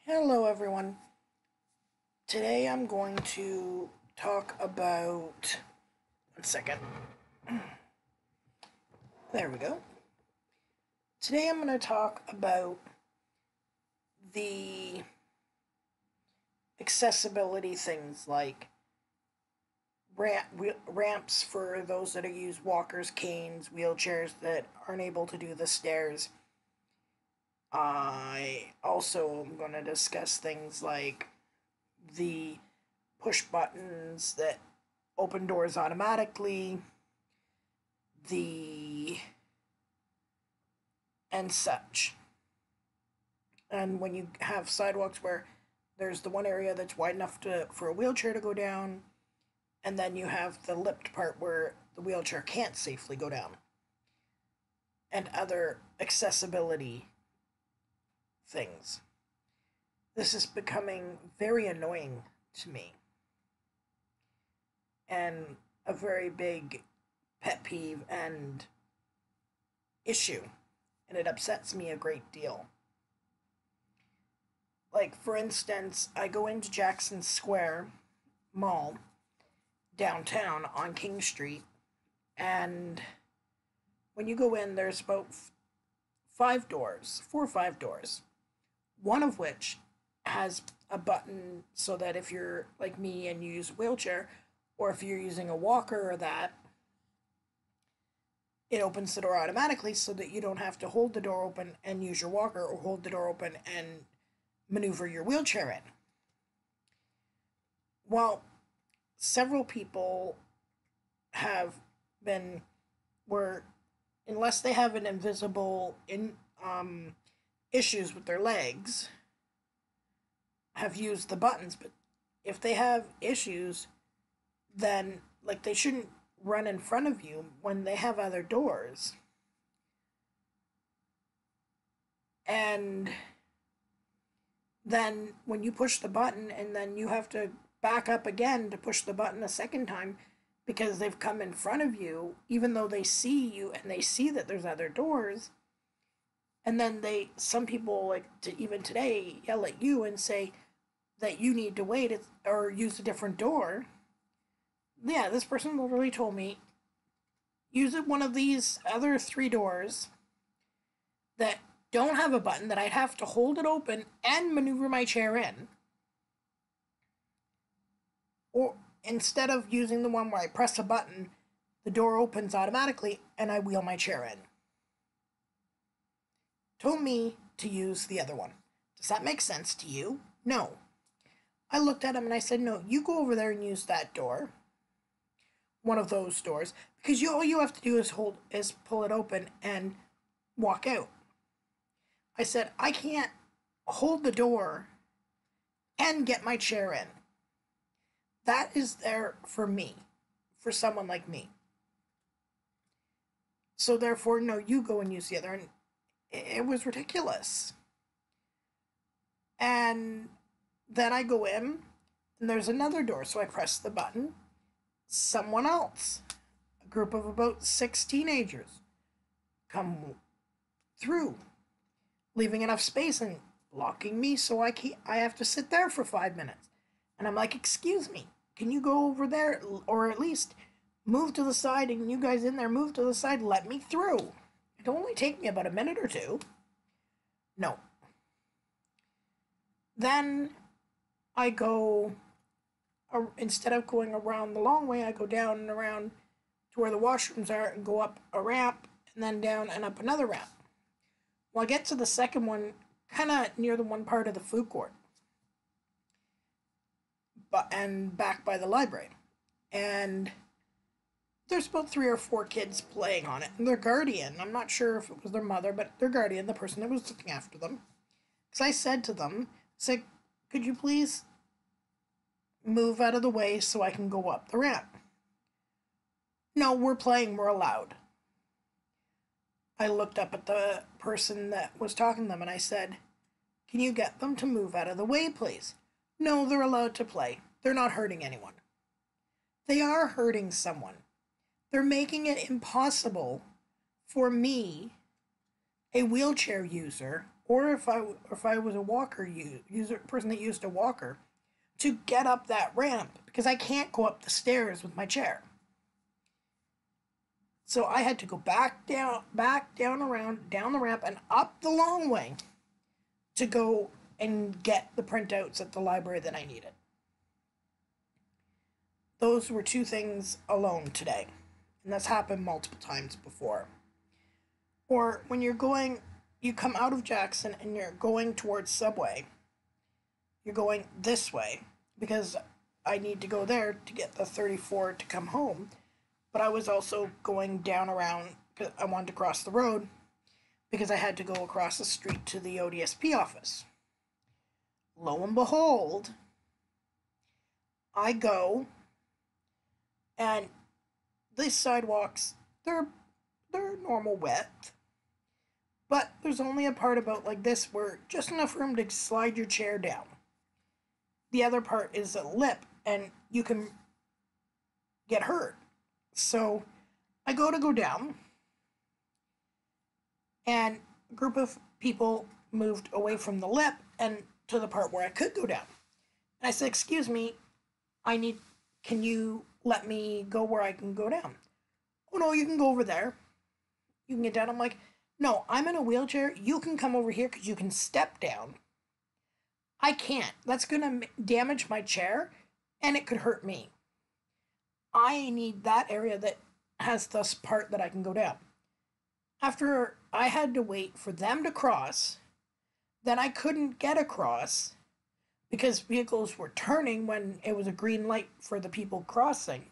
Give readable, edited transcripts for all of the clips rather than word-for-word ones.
Hello, everyone. Today I'm going to talk about. One second. There we go. Today I'm going to talk about the accessibility things like ramps for those that use walkers, canes, wheelchairs that aren't able to do the stairs. I also am going to discuss things like the push buttons that open doors automatically, the and such. And when you have sidewalks where there's the one area that's wide enough for a wheelchair to go down, and then you have the lipped part where the wheelchair can't safely go down, and other accessibility things. This is becoming very annoying to me and a very big pet peeve and issue, and it upsets me a great deal. Like, for instance, I go into Jackson Square Mall downtown on King Street, and when you go in, there's about five doors, 4 or 5 doors, one of which has a button so that if you're like me and you use a wheelchair, or if you're using a walker or that, it opens the door automatically so that you don't have to hold the door open and use your walker or hold the door open and maneuver your wheelchair in. Well, several people have been where unless they have an invisible issues with their legs have used the buttons, but if they have issues, then like they shouldn't run in front of you when they have other doors. And then when you push the button and then you have to back up again to push the button a second time because they've come in front of you, even though they see you and they see that there's other doors. And then some people like to even today yell at you and say that you need to wait or use a different door. Yeah, this person literally told me use one of these other 3 doors that don't have a button that I'd have to hold it open and maneuver my chair in. Or instead of using the one where I press a button, the door opens automatically and I wheel my chair in. Told me to use the other one. Does that make sense to you? No. I looked at him and I said, no, you go over there and use that door. One of those doors. Because all you have to do is pull it open and walk out. I said, I can't hold the door and get my chair in. That is there for me, for someone like me. So therefore, no, you go and use the other. And it was ridiculous. And then I go in, and there's another door. So I press the button. Someone else, a group of about 6 teenagers, come through, leaving enough space and blocking me so I have to sit there for 5 minutes. And I'm like, excuse me, can you go over there or at least move to the side, and you guys in there move to the side, let me through. It'll only take me about a minute or two. No. Then I go, instead of going around the long way, I go down and around to where the washrooms are and go up a ramp and then down and up another ramp. Well, I get to the second one, kind of near the one part of the food court, and back by the library. And there's about 3 or 4 kids playing on it, and their guardian, I'm not sure if it was their mother, but their guardian, the person that was looking after them, because I said to them, could you please move out of the way so I can go up the ramp? No, we're playing, we're allowed. I looked up at the person that was talking to them and I said, can you get them to move out of the way, please? No, they're allowed to play. They're not hurting anyone. They are hurting someone. They're making it impossible for me, a wheelchair user, or if I was a walker user person that used a walker, to get up that ramp because I can't go up the stairs with my chair. So I had to go back down around, down the ramp, and up the long way to go and get the printouts at the library that I needed. Those were two things alone today. And that's happened multiple times before. Or when you come out of Jackson and you're going towards Subway, you're going this way because I need to go there to get the 34 to come home. But I was also going down around because I wanted to cross the road because I had to go across the street to the ODSP office. Lo and behold, I go, and these sidewalks, they're normal width, but there's only a part about like this where just enough room to slide your chair down. The other part is a lip, and you can get hurt. So I go down, and a group of people moved away from the lip and to the part where I could go down. And I said, "Excuse me, can you let me go where I can go down?" "Oh no, you can go over there. You can get down." I'm like, "No, I'm in a wheelchair. You can come over here because you can step down. I can't. That's going to damage my chair and it could hurt me. I need that area that has this part that I can go down." After I had to wait for them to cross, then I couldn't get across because vehicles were turning when it was a green light for the people crossing,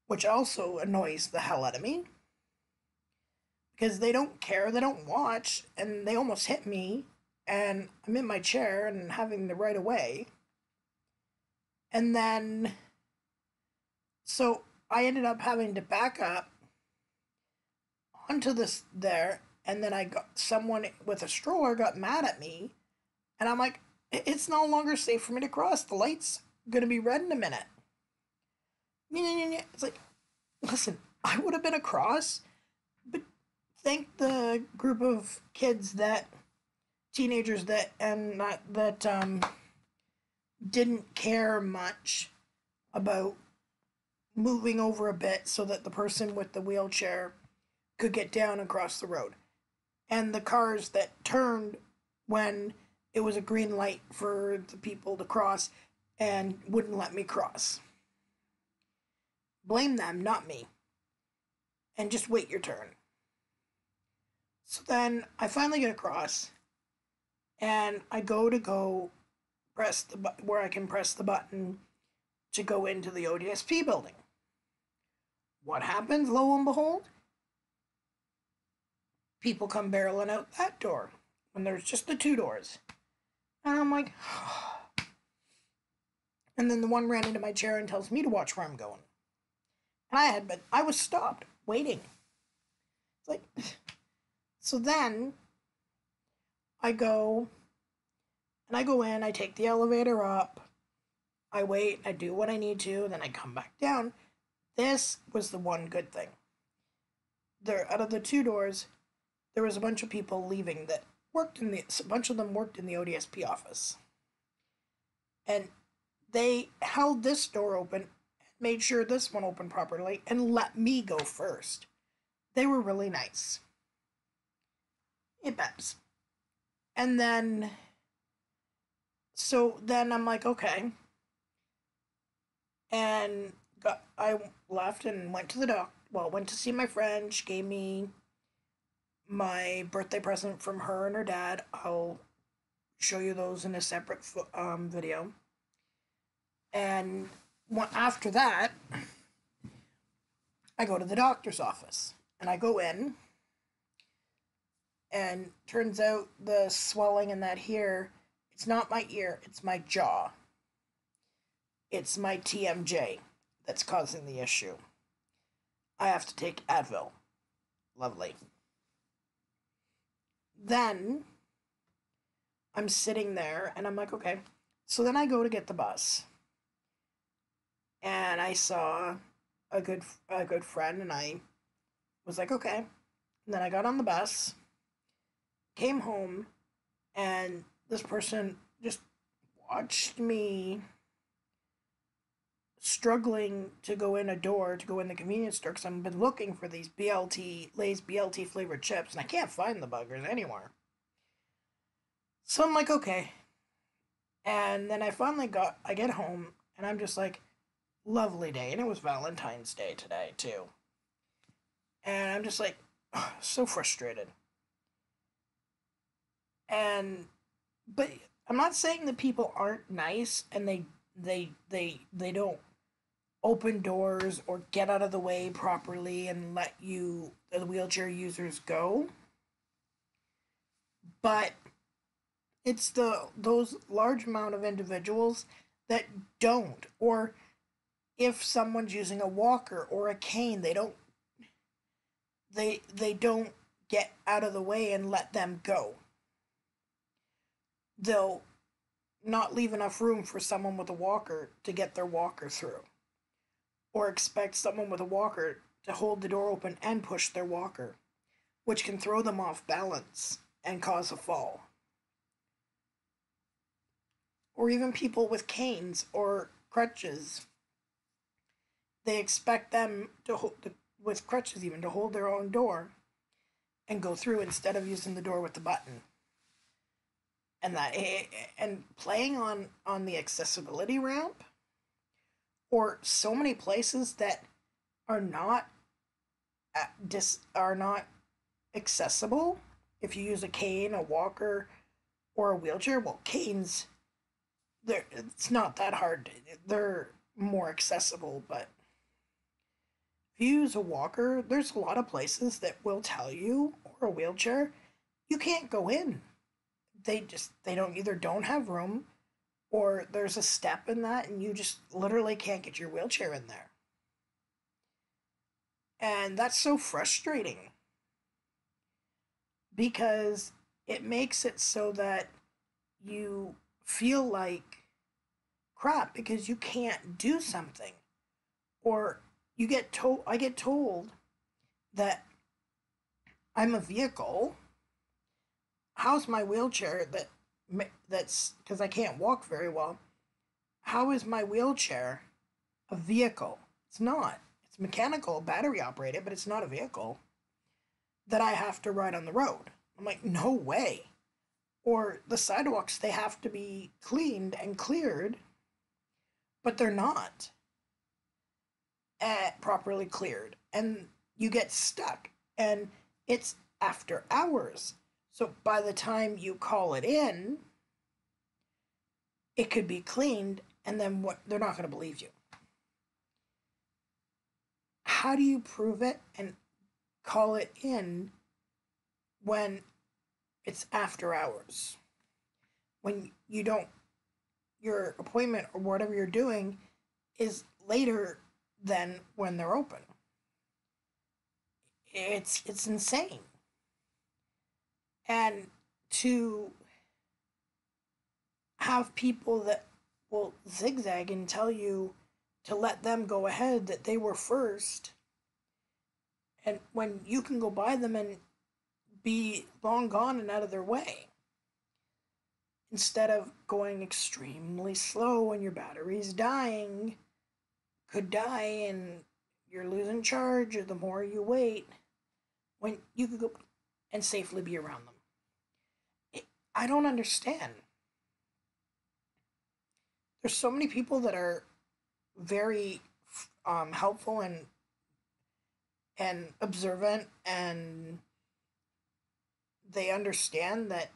which also annoys the hell out of me because they don't care, they don't watch, and they almost hit me, and I'm in my chair and having the right of way. And then, so I ended up having to back up onto this there, and then I got someone with a stroller got mad at me, and I'm like, "It's no longer safe for me to cross. The light's gonna be red in a minute." It's like, listen, I would have been across, but thank the group of kids teenagers and not that didn't care much about moving over a bit so that the person with the wheelchair could get down and cross the road. And the cars that turned when it was a green light for the people to cross and wouldn't let me cross. Blame them, not me. And just wait your turn. So then I finally get across, and I go press where I can press the button to go into the ODSP building. What happens, lo and behold? People come barreling out that door when there's just the two doors. And I'm like, and then the one ran into my chair and tells me to watch where I'm going. And I was stopped, waiting. It's like, so then I go in, I take the elevator up, I wait, I do what I need to, then I come back down. This was the one good thing. Out of the two doors, there was a bunch of people leaving that a bunch of them worked in the ODSP office. And they held this door open, made sure this one opened properly, and let me go first. They were really nice. It beps. And then, so then I'm like, okay. And I left and went to went to see my friend. She gave me my birthday present from her and her dad. I'll show you those in a separate video. And after that, I go to the doctor's office. And I go in, and turns out the swelling in that here, it's not my ear, it's my jaw. It's my TMJ that's causing the issue. I have to take Advil. Lovely. Then I'm sitting there and I'm like, okay. So then I go to get the bus. And I saw a good friend, and I was like, okay. And then I got on the bus, came home, and this person just watched me struggling to go in a door to go in the convenience store because I've been looking for these Lay's BLT flavored chips, and I can't find the buggers anywhere. So I'm like, okay. And then I get home, and I'm just like, lovely day. And it was Valentine's Day today, too. And I'm just like, so frustrated. And, but I'm not saying that people aren't nice and they don't open doors or get out of the way properly and let you, the wheelchair users, go. But it's those large amount of individuals that don't, or if someone's using a walker or a cane, they don't get out of the way and let them go. They'll not leave enough room for someone with a walker to get their walker through, or expect someone with a walker to hold the door open and push their walker, which can throw them off balance and cause a fall. Or even people with canes or crutches, they expect them to hold, with crutches even, to hold their own door and go through instead of using the door with the button. And that, and playing on the accessibility ramp, or so many places that are not are not accessible if you use a cane, a walker, or a wheelchair. Well, canes, it's not that hard. They're more accessible, but if you use a walker, there's a lot of places that will tell you, or a wheelchair, you can't go in. They don't either don't have room, or there's a step in that and you just literally can't get your wheelchair in there. And that's so frustrating because it makes it so that you feel like crap because you can't do something. Or I get told that I'm a vehicle. How's my wheelchair that's because I can't walk very well? How is my wheelchair a vehicle? It's not. It's mechanical, battery operated, but it's not a vehicle that I have to ride on the road. I'm like, no way. Or the sidewalks, they have to be cleaned and cleared, but they're not properly cleared. And you get stuck. And it's after hours. So by the time you call it in, it could be cleaned, and then what? They're not going to believe you. How do you prove it and call it in when it's after hours? When you don't, your appointment or whatever you're doing is later than when they're open. It's insane. And to have people that will zigzag and tell you to let them go ahead, that they were first, and when you can go by them and be long gone and out of their way, instead of going extremely slow and your battery's dying, could die, and you're losing charge the more you wait, when you could go and safely be around them. I don't understand. There's so many people that are very helpful and observant, and they understand that,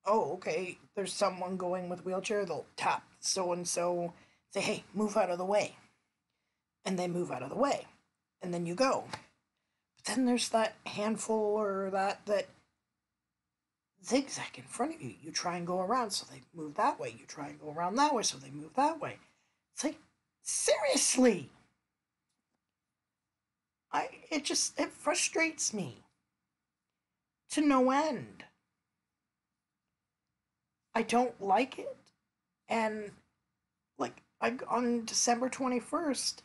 oh, okay, there's someone going with a wheelchair, they'll tap so and so, say, hey, move out of the way, and they move out of the way, and then you go. But then there's that handful, or that zigzag in front of you. You try and go around, so they move that way. You try and go around that way, so they move that way. It's like, seriously. It frustrates me to no end. I don't like it. And like on December 21st,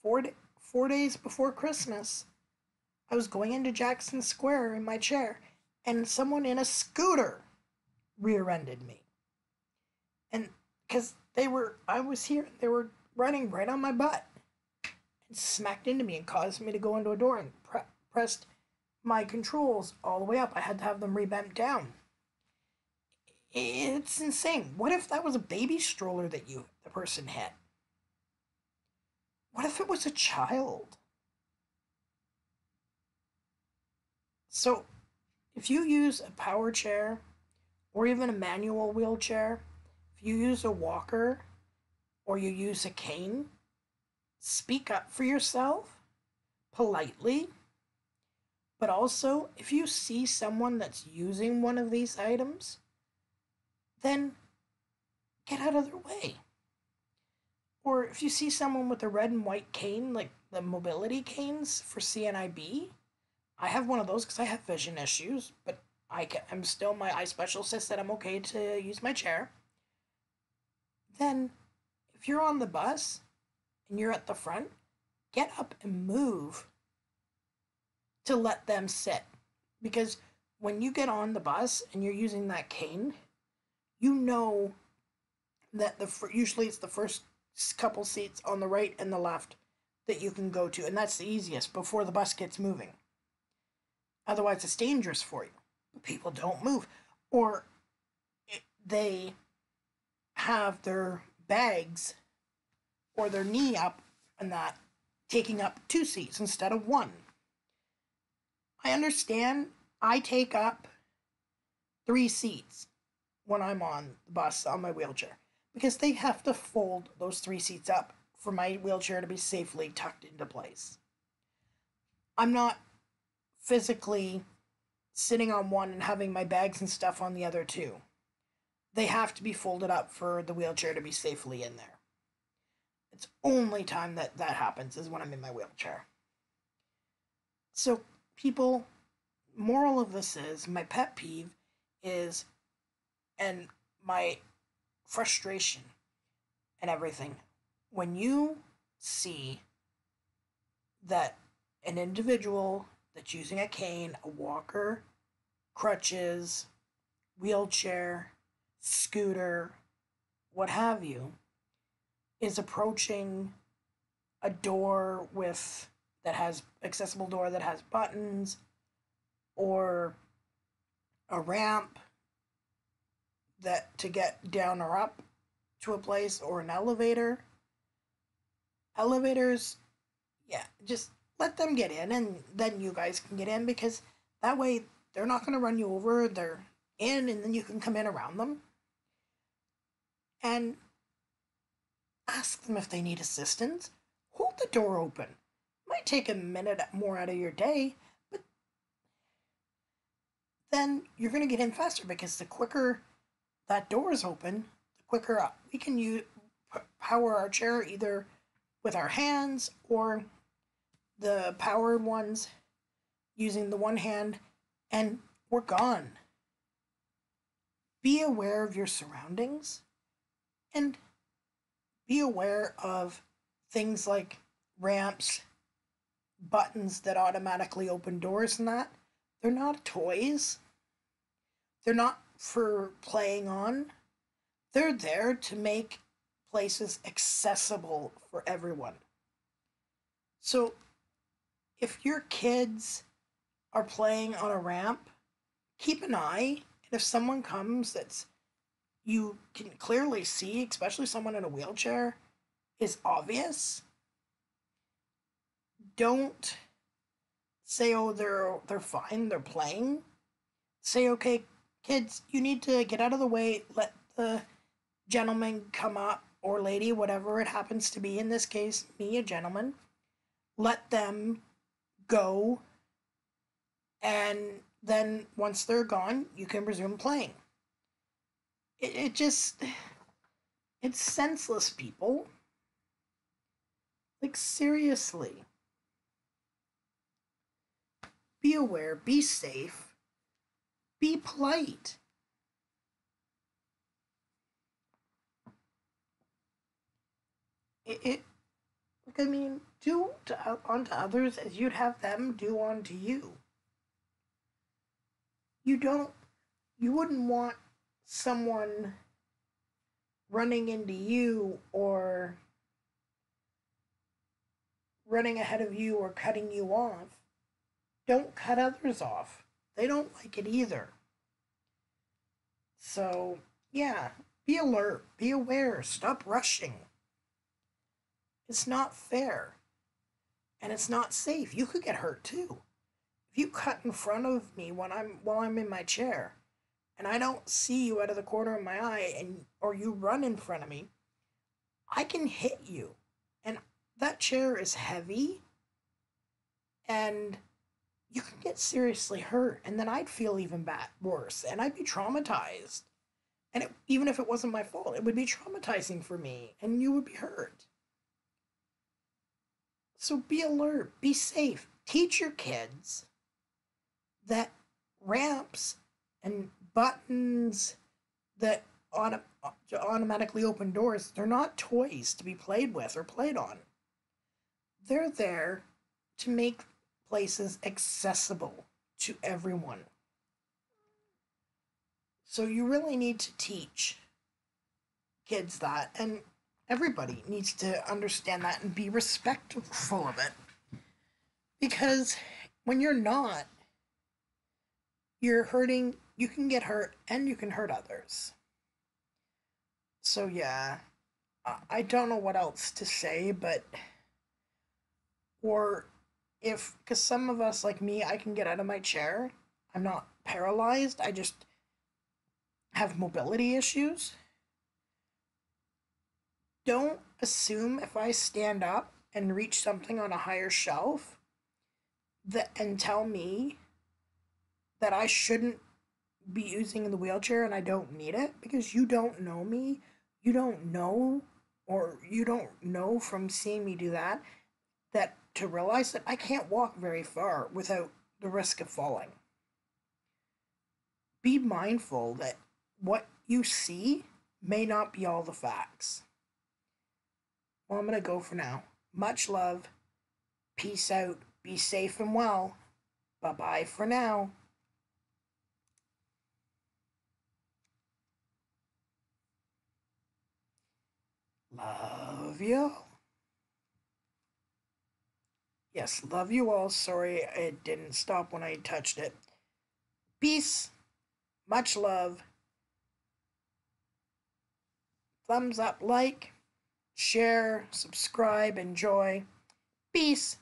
4 days before Christmas, I was going into Jackson Square in my chair, and someone in a scooter rear-ended me. And because I was here, they were running right on my butt and smacked into me and caused me to go into a door and pressed my controls all the way up. I had to have them rebent down. It's insane. What if that was a baby stroller that the person hit? What if it was a child? So, if you use a power chair or even a manual wheelchair, if you use a walker or you use a cane, speak up for yourself politely. But also, if you see someone that's using one of these items, then get out of their way. Or if you see someone with a red and white cane, like the mobility canes for CNIB, I have one of those because I have vision issues, but I'm still, my eye specialist said I'm okay to use my chair. Then, if you're on the bus and you're at the front, get up and move to let them sit. Because when you get on the bus and you're using that cane, you know that usually it's the first couple seats on the right and the left that you can go to, and that's the easiest before the bus gets moving. Otherwise, it's dangerous for you. People don't move, or they have their bags or their knee up and that taking up 2 seats instead of 1. I understand I take up 3 seats when I'm on the bus on my wheelchair because they have to fold those 3 seats up for my wheelchair to be safely tucked into place. I'm not physically sitting on one and having my bags and stuff on the other 2. They have to be folded up for the wheelchair to be safely in there. It's only time that happens is when I'm in my wheelchair. So, people, moral of this is, my pet peeve is, and my frustration and everything, when you see that an individual that's using a cane, a walker, crutches, wheelchair, scooter, what have you, is approaching a door that has accessible door that has buttons, or a ramp that to get down or up to a place, or an elevator. Elevators, yeah, just let them get in and then you guys can get in, because that way they're not going to run you over. They're in and then you can come in around them. And ask them if they need assistance. Hold the door open. Might take a minute more out of your day, but then you're going to get in faster, because the quicker that door is open, the quicker we can power our chair either with our hands or the powered ones using the one hand, and we're gone. Be aware of your surroundings and be aware of things like ramps, buttons that automatically open doors and that. They're not toys. They're not for playing on. They're there to make places accessible for everyone. So if your kids are playing on a ramp, keep an eye. And if someone comes that's you can clearly see, especially someone in a wheelchair, is obvious, don't say, oh, they're fine, they're playing. Say, okay, kids, you need to get out of the way, let the gentleman come up, or lady, whatever it happens to be, in this case, me, a gentleman. Let them go, and then once they're gone, you can resume playing. It's senseless, people. Like, seriously. Be aware, be safe, be polite. Do unto others as you'd have them do unto you. you don't, you wouldn't want someone running into you or running ahead of you or cutting you off. Don't cut others off. They don't like it either. So, yeah, be alert, be aware, stop rushing. It's not fair and it's not safe. You could get hurt too. If you cut in front of me while I'm in my chair and I don't see you out of the corner of my eye and or you run in front of me, I can hit you. And that chair is heavy and you can get seriously hurt and then I'd feel even worse and I'd be traumatized. And even if it wasn't my fault, it would be traumatizing for me and you would be hurt. So be alert, be safe. Teach your kids that ramps and buttons that automatically open doors, they're not toys to be played with or played on. They're there to make places accessible to everyone. So you really need to teach kids that, and everybody needs to understand that and be respectful of it. Because when you're not, you're hurting, you can get hurt and you can hurt others. So, yeah, I don't know what else to say, but, or if, because some of us, like me, I can get out of my chair. I'm not paralyzed, I just have mobility issues. Don't assume if I stand up and reach something on a higher shelf that and tell me that I shouldn't be using the wheelchair and I don't need it because you don't know me. You don't know, or you don't know from seeing me do that, that to realize that I can't walk very far without the risk of falling. Be mindful that what you see may not be all the facts. Well, I'm going to go for now. Much love. Peace out. Be safe and well. Bye bye for now. Love you. Yes, love you all. Sorry it didn't stop when I touched it. Peace. Much love. Thumbs up, like, share, subscribe, enjoy. Peace.